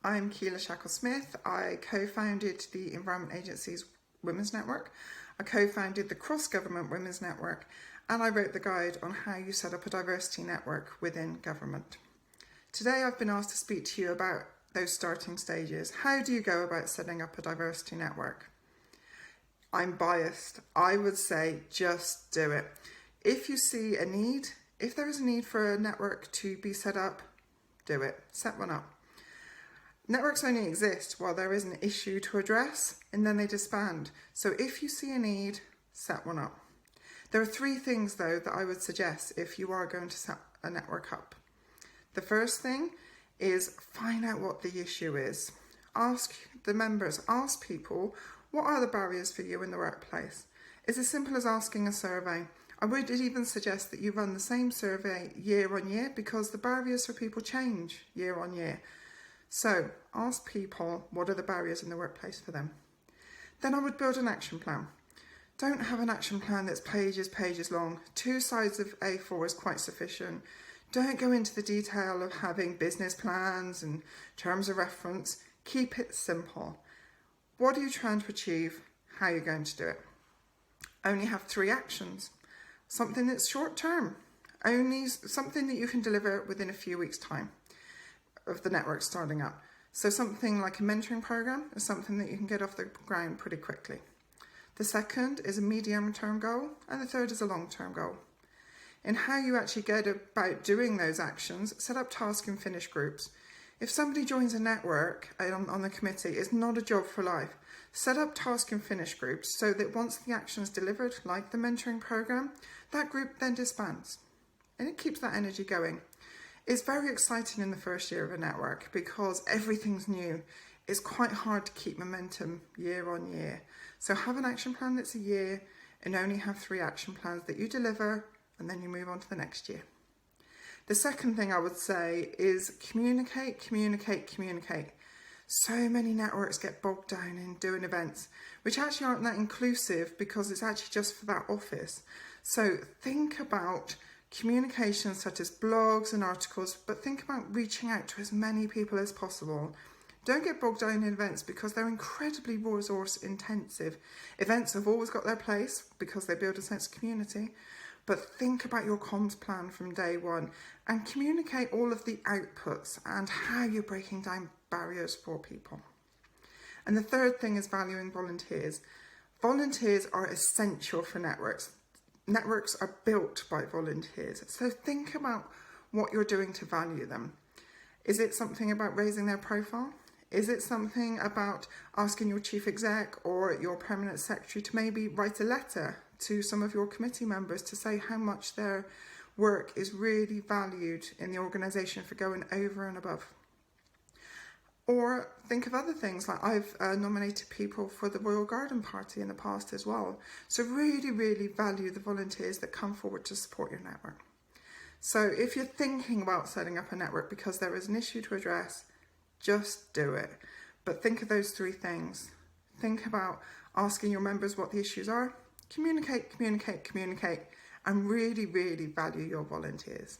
I'm Keela Shackell Smith. I co-founded the Environment Agency's Women's Network. I co-founded the Cross-Government Women's Network, and I wrote the guide on how you set up a diversity network within government. Today I've been asked to speak to you about those starting stages. How do you go about setting up a diversity network? I'm biased. I would say just do it. If you see a need, if there is a need for a network to be set up, do it. Set one up. Networks only exist while there is an issue to address, and then they disband. So if you see a need, set one up. There are three things though that I would suggest if you are going to set a network up. The first thing is find out what the issue is. Ask the members, ask people, what are the barriers for you in the workplace? It's as simple as asking a survey. I would even suggest that you run the same survey year on year, because the barriers for people change year on year. So ask people, what are the barriers in the workplace for them? Then I would build an action plan. Don't have an action plan that's pages long. 2 sides of A4 is quite sufficient. Don't go into the detail of having business plans and terms of reference. Keep it simple. What are you trying to achieve? How are you going to do it? Only have 3 actions. Something that's short term. Only something that you can deliver within a few weeks' time of the network starting up. So something like a mentoring program is something that you can get off the ground pretty quickly. The second is a medium-term goal, and the third is a long-term goal. In how you actually get about doing those actions, set up task and finish groups. If somebody joins a network on the committee, it's not a job for life. Set up task and finish groups so that once the action is delivered, like the mentoring program, that group then disbands, and it keeps that energy going. It's very exciting in the first year of a network because everything's new. It's quite hard to keep momentum year on year. So have an action plan that's a year and only have 3 action plans that you deliver, and then you move on to the next year. The second thing I would say is communicate. So many networks get bogged down in doing events, which actually aren't that inclusive because it's actually just for that office. So think about communications such as blogs and articles, but think about reaching out to as many people as possible. Don't get bogged down in events because they're incredibly resource intensive. Events have always got their place because they build a sense of community, but think about your comms plan from day one and communicate all of the outputs and how you're breaking down barriers for people. And the third thing is valuing volunteers. Volunteers are essential for networks. Networks are built by volunteers. So think about what you're doing to value them. Is it something about raising their profile? Is it something about asking your chief exec or your permanent secretary to maybe write a letter to some of your committee members to say how much their work is really valued in the organisation for going over and above? Or think of other things, like I've nominated people for the Royal Garden Party in the past as well. So really value the volunteers that come forward to support your network. So if you're thinking about setting up a network because there is an issue to address, just do it. But think of those 3 things. Think about asking your members what the issues are. Communicate, and really value your volunteers.